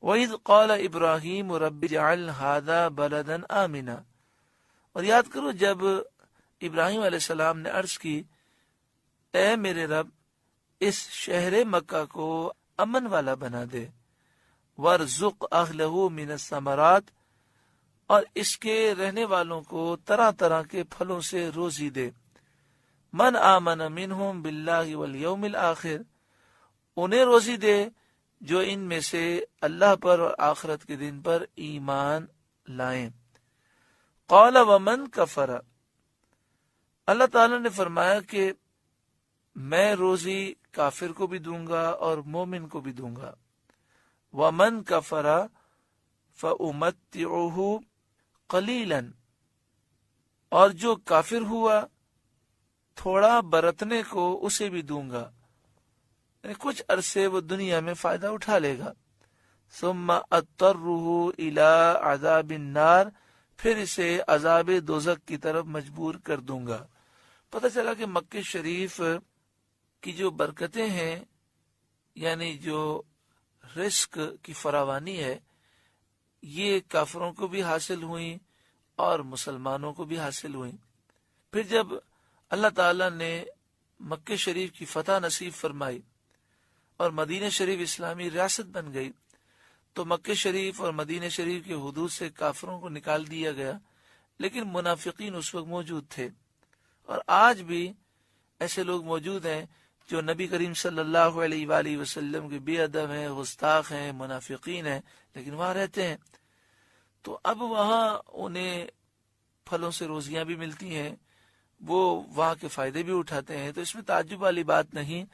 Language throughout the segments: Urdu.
وَإِذْ قَالَ إِبْرَاهِيمُ رَبِّ اجْعَلْ هَذَا بَلَدًا آمِنًا، اور یاد کرو جب ابراہیم علیہ السلام نے عرض کی اے میرے رب اس شہر مکہ کو امن والا بنا دے، وَارْزُقْ أَهْلَهُ مِنَ الثَّمَرَاتِ، اور اس کے رہنے والوں کو طرح طرح کے پھلوں سے روزی دے، من آمن منہم باللہ والیوم الآخر، انہیں روزی دے جو ان میں سے اللہ پر اور آخرت کے دن پر ایمان لائیں۔ قال ومن کفر، اللہ تعالیٰ نے فرمایا کہ میں روزی کافر کو بھی دوں گا اور مومن کو بھی دوں گا۔ ومن کفر فأمتعه قلیلا، اور جو کافر ہوا تھوڑا برتنے کو اسے بھی دوں گا، یعنی کچھ عرصے وہ دنیا میں فائدہ اٹھا لے گا۔ ثم اضطرہ الی عذاب النار، پھر اسے عذاب دوزخ کی طرف مجبور کر دوں گا۔ پتہ چلا کہ مکہ شریف کی جو برکتیں ہیں، یعنی جو رزق کی فراوانی ہے، یہ کافروں کو بھی حاصل ہوئیں اور مسلمانوں کو بھی حاصل ہوئیں۔ پھر جب اللہ تعالیٰ نے مکہ شریف کی فتح نصیب فرمائی اور مدینہ شریف اسلامی ریاست بن گئی، تو مکہ شریف اور مدینہ شریف کے حدود سے کافروں کو نکال دیا گیا، لیکن منافقین اس وقت موجود تھے، اور آج بھی ایسے لوگ موجود ہیں جو نبی کریم صلی اللہ علیہ وآلہ وسلم کے بے ادب ہیں، گستاخ ہیں، منافقین ہیں، لیکن وہاں رہتے ہیں۔ تو اب وہاں انہیں پھلوں سے روزیاں بھی ملتی ہیں، وہ وہاں کے فائدے بھی اٹھاتے ہیں، تو اس میں تعجب والی بات نہیں۔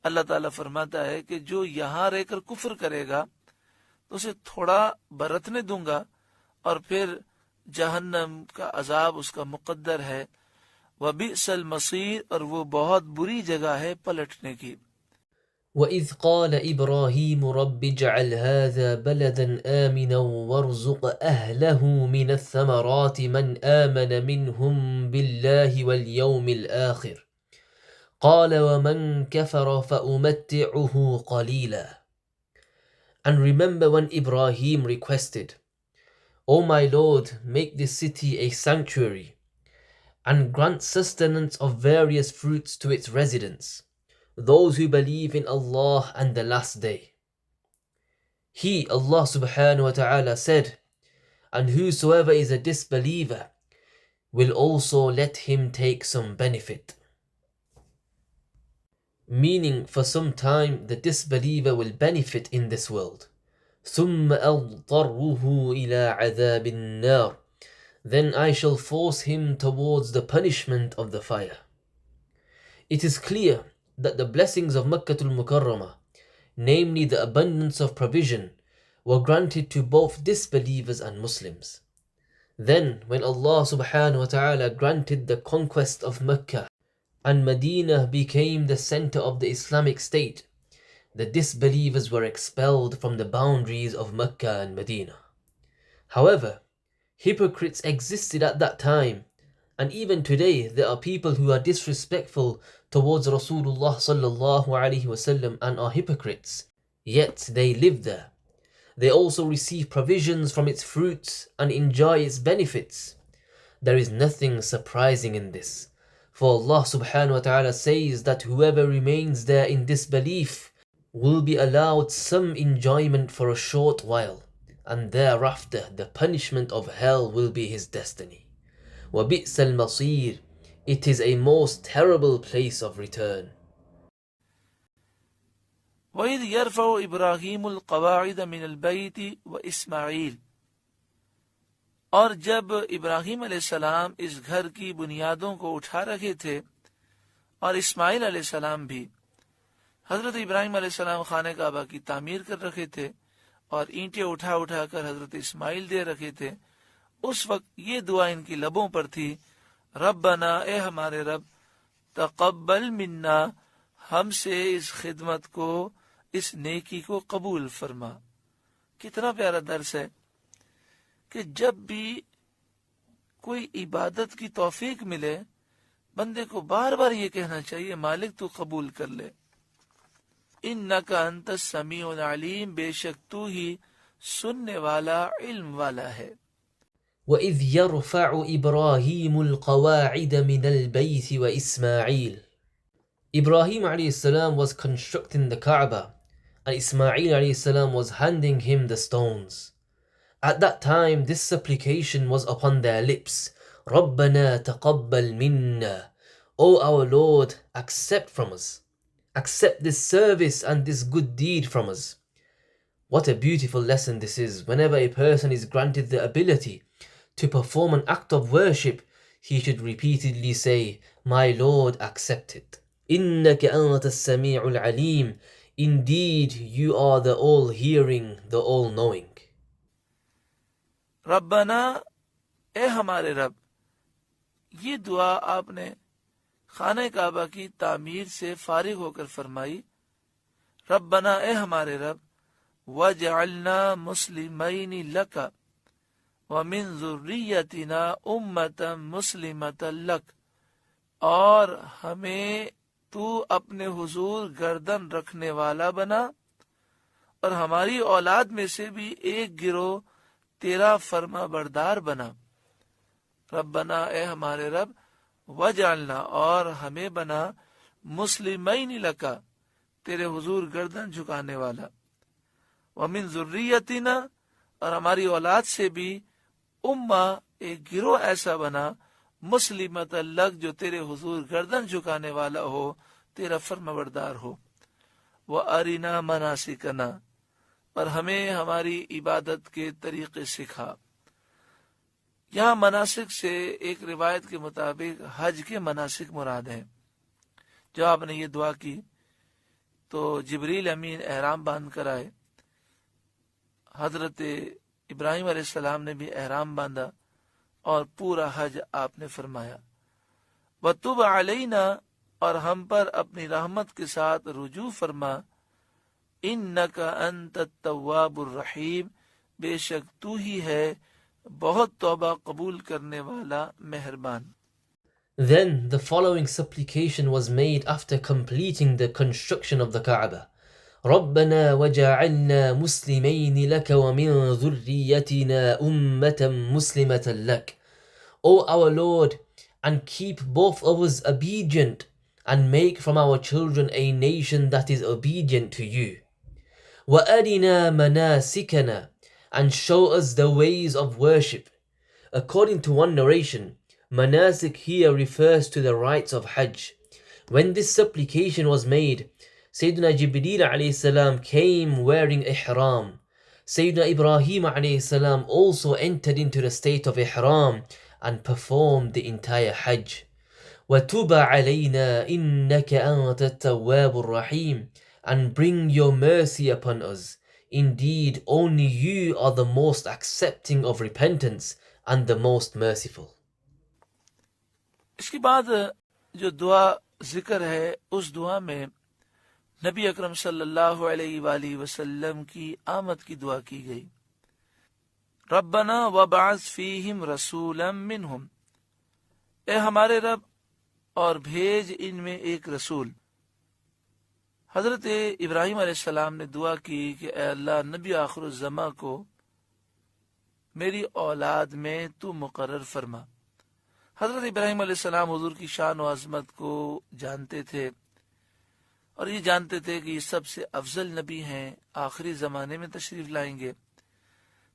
اللہ تعالیٰ فرماتا ہے کہ جو یہاں رہ کر کفر کرے گا تو اسے تھوڑا برتنے دوں گا، اور پھر جہنم کا عذاب اس کا مقدر ہے، وَبِئْسَ الْمَصِيرُ، اور وہ بہت بری جگہ ہے پلٹنے کی۔ وَإِذْ قَالَ إِبْرَاهِيمُ رَبِّ اجْعَلْ هَذَا بَلَدًا آمِنًا وَارْزُقْ أَهْلَهُ مِنَ الثَّمَرَاتِ مَنْ آمَنَ مِنْهُمْ بِاللَّهِ وَالْيَوْمِ الْآخِرِ قَالَ وَمَنْ كَفَرَ فَأُمَتِّعُهُ قَلِيلًا۔ And remember when Ibrahim requested, O my Lord, make this city a sanctuary, and grant sustenance of various fruits to its residents, those who believe in Allah and the last day. He, Allah subhanahu wa ta'ala, said, and whosoever is a disbeliever will also let him take some benefit. Meaning, for some time the disbeliever will benefit in this world. ثُمَّ أَضْطَرُّهُ إِلَىٰ عَذَابِ النَّارِ، then I shall force him towards the punishment of the fire. It is clear that the blessings of Makkah al-Mukarramah, namely the abundance of provision, were granted to both disbelievers and Muslims. Then, when Allah subhanahu wa ta'ala granted the conquest of Makkah, and Medina became the center of the Islamic State, the disbelievers were expelled from the boundaries of Makkah and Medina. However, hypocrites existed at that time, and even today there are people who are disrespectful towards Rasulullah sallallahu alaihi wasallam and are hypocrites, yet they live there. They also receive provisions from its fruits and enjoy its benefits. There is nothing surprising in this, for Allah subhanahu wa ta'ala says that whoever remains there in disbelief will be allowed some enjoyment for a short while, and thereafter the punishment of hell will be his destiny. وَبِئْسَ الْمَصِيرُ، it is a most terrible place of return. وَإِذْ يَرْفَعُ إِبْرَاهِيمُ الْقَوَاعِدَ مِنَ الْبَيْتِ وَإِسْمَعِيلُ، اور جب ابراہیم علیہ السلام اس گھر کی بنیادوں کو اٹھا رکھے تھے، اور اسماعیل علیہ السلام بھی، حضرت ابراہیم علیہ السلام خانہ کعبہ کی تعمیر کر رکھے تھے اور اینٹیں اٹھا اٹھا کر حضرت اسماعیل دے رکھے تھے، اس وقت یہ دعا ان کی لبوں پر تھی، ربنا، اے ہمارے رب، تقبل منا، ہم سے اس خدمت کو، اس نیکی کو قبول فرما۔ کتنا پیارا درس ہے کہ جب بھی کوئی عبادت کی توفیق ملے، بندے کو بار بار یہ کہنا چاہیے، مالک تو قبول کر لے۔ انک انت السمیع العلیم، بے شک تو ہی سننے والا علم والا ہے۔ وَإِذْ يَرْفَعُ إِبْرَاهِيمُ الْقَوَاعِدَ مِنَ الْبَيْتِ وَإِسْمَاعِيلُ. Ibrahim alayhi salam was constructing the Kaaba, and Ismail alayhi salam was handing him the stones. At that time, this supplication was upon their lips. رَبَّنَا تَقَبَّلْ مِنَّا. O our Lord, accept from us. Accept this service and this good deed from us. What a beautiful lesson this is. Whenever a person is granted the ability to perform an act of worship, he should repeatedly say, My Lord, accept it. إِنَّكَ أَنْتَ السَّمِيعُ الْعَلِيمُ. Indeed, you are the all-hearing, the all-knowing. ربنا، اے ہمارے رب، یہ دعا آپ نے خانہ کعبہ کی تعمیر سے فارغ ہو کر فرمائی۔ ربنا، اے ہمارے رب، وَجَعَلْنَا مُسْلِمَيْنِ لَكَ وَمِنْ ذُرِّيَّتِنَا أُمَّةً مُسْلِمَةً لَكَ، اور ہمیں تو اپنے حضور گردن رکھنے والا بنا، اور ہماری اولاد میں سے بھی ایک گروہ تیرا فرما بردار بنا۔ ربنا، اے ہمارے رب، وجعلنا، اور ہمیں بنا، مسلمین لکا، تیرے حضور گردن جھکانے والا، ومن ذریتنا، اور ہماری اولاد سے بھی، امہ، ایک گروہ ایسا بنا، مسلمت لک، جو تیرے حضور گردن جھکانے والا ہو، تیرا فرما بردار ہو۔ وَأَرِنَا مَنَاسِكَنَا، اور ہمیں ہماری عبادت کے طریقے سکھا۔ یہاں مناسک سے ایک روایت کے مطابق حج کے مناسک مراد ہیں۔ جب آپ نے یہ دعا کی تو جبریل امین احرام باندھ کر آئے، حضرت ابراہیم علیہ السلام نے بھی احرام باندھا، اور پورا حج آپ نے فرمایا۔ وَتُبْ عَلَيْنَا، اور ہم پر اپنی رحمت کے ساتھ رجوع فرما، اِنَّكَ أَنْتَ التَّوَّابُ الرَّحِيمُ، بے شک تو ہی ہے بہت توبہ قبول کرنے والا مہربان۔ Then the following supplication was made after completing the construction of the Kaaba. رَبَّنَا وَجَعَلْنَا مُسْلِمَيْنِ لَكَ وَمِنْ ذُرِّيَّتِنَا أُمَّةً مُسْلِمَةً لَكَ. O our Lord, and keep both of us obedient, and make from our children a nation that is obedient to you. وَأَرِنَا مَنَاسِكَنَا, and show us the ways of worship. According to one narration, manasik here refers to the rites of Hajj. When this supplication was made, Sayyidina Jibreel alayhi salam came wearing ihram. Sayyidina Ibrahim alayhi salam also entered into the state of ihram and performed the entire Hajj. وَتُبَ عَلَيْنَا إِنَّكَ أَنْتَ التَّوَّابُ الرَّحِيمُ, and bring your mercy upon us. Indeed, only you are the most accepting of repentance and the most merciful. اس کے بعد جو دعا ذکر ہے، اس دعا میں نبی اکرم صلی اللہ علیہ وآلہ وسلم کی آمد کی دعا کی گئی۔ ربنا وابعث فیہم رسولا منہم، اے ہمارے رب، اور بھیج ان میں ایک رسول۔ حضرت ابراہیم علیہ السلام نے دعا کی کہ اے اللہ، نبی آخر الزماں کو میری اولاد میں تو مقرر فرما۔ حضرت ابراہیم علیہ السلام حضور کی شان و عظمت کو جانتے تھے، اور یہ جانتے تھے کہ یہ سب سے افضل نبی ہیں، آخری زمانے میں تشریف لائیں گے۔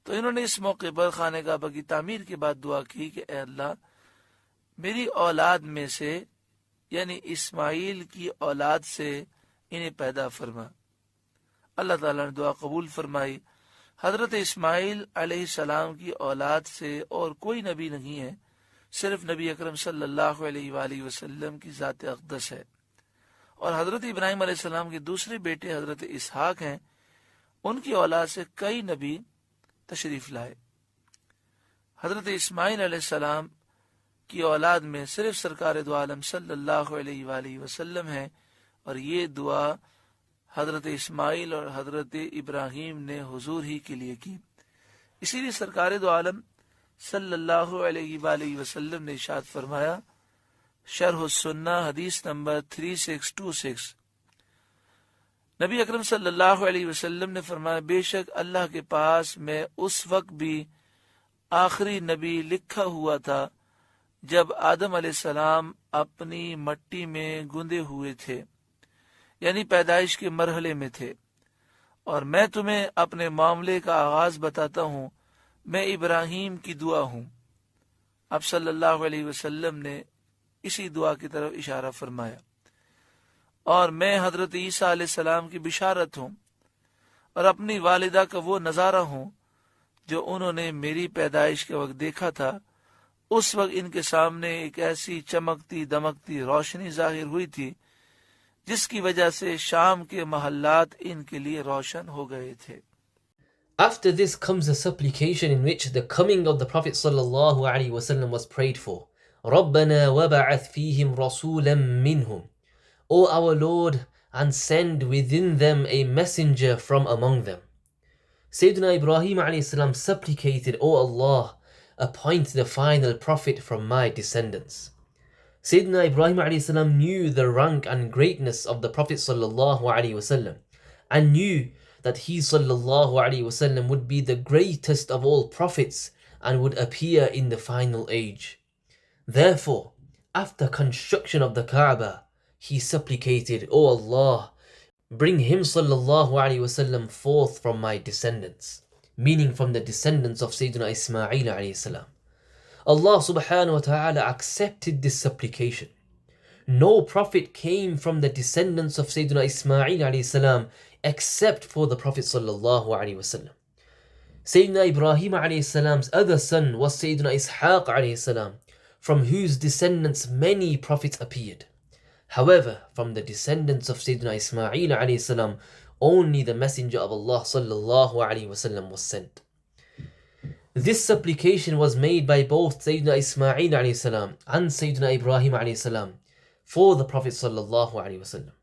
تو انہوں نے اس موقع پر خانہ کعبہ کی تعمیر کے بعد دعا کی کہ اے اللہ، میری اولاد میں سے، یعنی اسماعیل کی اولاد سے انہیں پیدا فرما۔ اللہ تعالیٰ نے دعا قبول فرمائی۔ حضرت اسماعیل علیہ السلام کی اولاد سے اور کوئی نبی نہیں ہے، صرف نبی اکرم صلی اللہ علیہ وآلہ وسلم کی ذات اقدس ہے۔ اور حضرت ابراہیم علیہ السلام کے دوسرے بیٹے حضرت اسحاق ہیں، ان کی اولاد سے کئی نبی تشریف لائے۔ حضرت اسماعیل علیہ السلام کی اولاد میں صرف سرکار دو عالم صلی اللہ علیہ وآلہ وسلم ہے، اور یہ دعا حضرت اسماعیل اور حضرت ابراہیم نے حضور ہی کے لیے کی۔ اسی لیے سرکار دو عالم صلی اللہ علیہ وآلہ وسلم نے ارشاد فرمایا، شرح السنہ حدیث نمبر 3626، نبی اکرم صلی اللہ علیہ وسلم نے فرمایا بے شک اللہ کے پاس میں اس وقت بھی آخری نبی لکھا ہوا تھا جب آدم علیہ السلام اپنی مٹی میں گندے ہوئے تھے، یعنی پیدائش کے مرحلے میں تھے، اور میں تمہیں اپنے معاملے کا آغاز بتاتا ہوں، میں ابراہیم کی دعا ہوں۔ اب صلی اللہ علیہ وسلم نے اسی دعا کی طرف اشارہ فرمایا، اور میں حضرت عیسیٰ علیہ السلام کی بشارت ہوں اور اپنی والدہ کا وہ نظارہ ہوں جو انہوں نے میری پیدائش کے وقت دیکھا تھا۔ اس وقت ان کے سامنے ایک ایسی چمکتی دمکتی روشنی ظاہر ہوئی تھی جس کی وجہ سے شام کے محلات ان کے لیے روشن ہو گئے تھے۔ After this comes a supplication in which the coming of the Prophet sallallahu alaihi wasallam was prayed for. رَبَّنَا وَبَعَثْ فِيهِمْ رَسُولًا مِّنْهُمْ. O our Lord, and send within them a messenger from among them. Sayyidina Ibrahim alayhi salam supplicated, O Allah, appoint the final prophet from my descendants. Sayyidina Ibrahim alayhi salam knew the rank and greatness of the Prophet sallallahu alaihi wasallam, and knew that he sallallahu alaihi wasallam would be the greatest of all prophets and would appear in the final age. Therefore, after construction of the Kaaba, he supplicated, O Allah, bring him sallallahu alaihi wasallam forth from my descendants, meaning from the descendants of Sayyidina Ismail alayhi salam. Allah subhanahu wa ta'ala accepted this supplication. No prophet came from the descendants of Sayyidina Ismail alayhi salam except for the Prophet sallallahu alaihi wasallam. Sayyidina Ibrahim alayhi salam's other son was Sayyidina Ishaq alayhi salam, from whose descendants many prophets appeared. However, from the descendants of Sayyidina Ismail alayhi salam, only the Messenger of Allah sallallahu alaihi wasallam was sent. This supplication was made by both Sayyidina Ismail alayhi salam and Sayyidina Ibrahim alayhi salam for the Prophet sallallahu alaihi wasallam.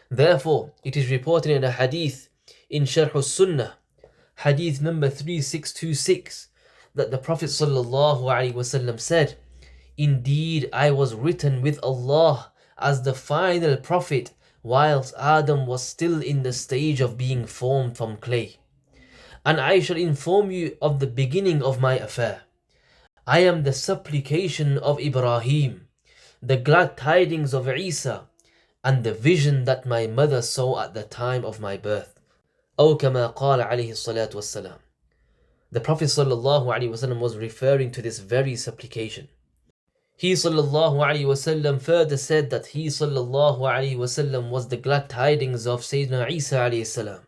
Therefore, it is reported in a hadith in Sharh Sunnah, hadith number 3626, that the Prophet sallallahu alaihi wasallam said, Indeed, I was written with Allah as the final prophet whilst Adam was still in the stage of being formed from clay. And I shall inform you of the beginning of my affair. I am the supplication of Ibrahim, the glad tidings of Isa, and the vision that my mother saw at the time of my birth. أو كما قال عليه الصلاة والسلام. The Prophet sallallahu alaihi wasallam was referring to this very supplication. He sallallahu alaihi wasallam further said that he sallallahu alaihi wasallam was the glad tidings of Sayyidina Isa alayhi salam,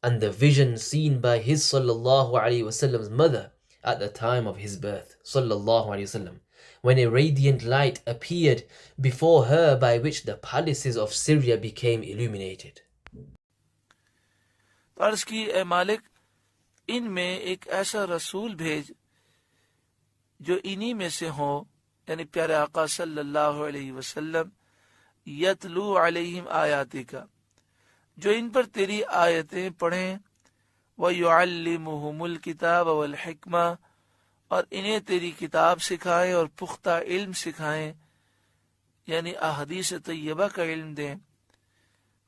and the vision seen by his sallallahu alaihi wasallam's mother at the time of his birth, sallallahu alaihi wasallam, when a radiant light appeared before her by which the palaces of Syria became illuminated. عرض کی اے مالک، ان میں ایک ایسا رسول بھیج جو انہی میں سے ہو، یعنی پیارے آقا صلی اللہ علیہ وسلم، یتلو علیہم آیاتک، جو ان پر تیری آیتیں پڑھیں، وَيُعَلِّمُهُمُ الْكِتَابَ وَالْحِكْمَةَ، اور انہیں تیری کتاب سکھائیں اور پختہ علم سکھائیں، یعنی احادیث طیبہ کا علم دیں،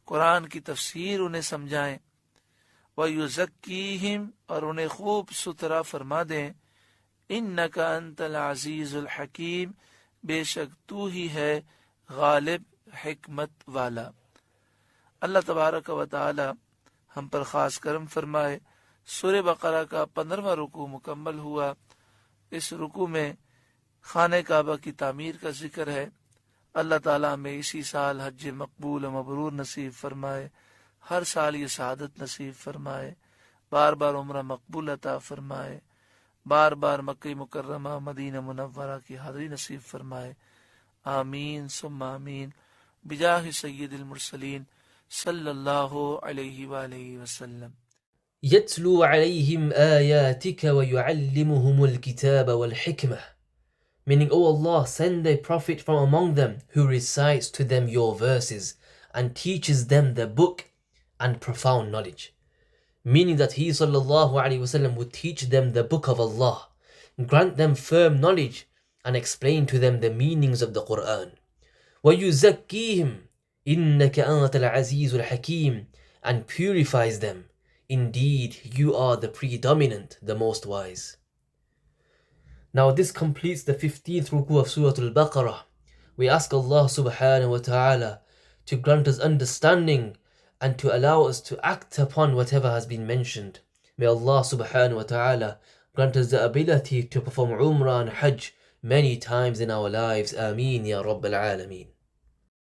قرآن کی تفسیر انہیں سمجھائیں، وَيُزَكِّيهِمْ، اور انہیں خوب ستھرا فرما دیں، اِنَّكَ أَنْتَ الْعَزِيزُ الْحَكِيمُ، بے شک تو ہی ہے غالب حکمت والا۔ اللہ تبارک و تعالی ہم پر خاص کرم فرمائے۔ سورہ بقرہ کا 15واں رکوع مکمل ہوا۔ اس رکوع میں خانہ کعبہ کی تعمیر کا ذکر ہے۔ اللہ تعالیٰ ہمیں اسی سال حج مقبول و مبرور نصیب فرمائے، ہر سال یہ سعادت نصیب فرمائے، بار بار عمرہ مقبول عطا فرمائے، بار بار مکہ مکرمہ مدینہ منورہ کی حاضری نصیب فرمائے، آمین ثم آمین، بجاہ سید المرسلین صلی اللہ علیہ وآلہ وسلم۔ يتلو عليهم آياتك ويعلمهم الكتاب والحكمة, meaning, O Allah, send a prophet from among them who recites to them your verses and teaches them the book and profound knowledge. Meaning that he sallallahu alaihi wasallam would teach them the book of Allah, grant them firm knowledge, and explain to them the meanings of the Qur'an. وَيُزَكِّيهِمْ إِنَّكَ أَنْتَ الْعَزِيزُ الْحَكِيمُ, and purifies them. Indeed, you are the predominant, the most wise. Now this completes the 15th ruku of Surah Al-Baqarah. We ask Allah subhanahu wa ta'ala to grant us understanding and to allow us to act upon whatever has been mentioned. May Allah subhanahu wa ta'ala grant us the ability to perform Umrah and Hajj many times in our lives. Ameen ya Rabbal Alameen.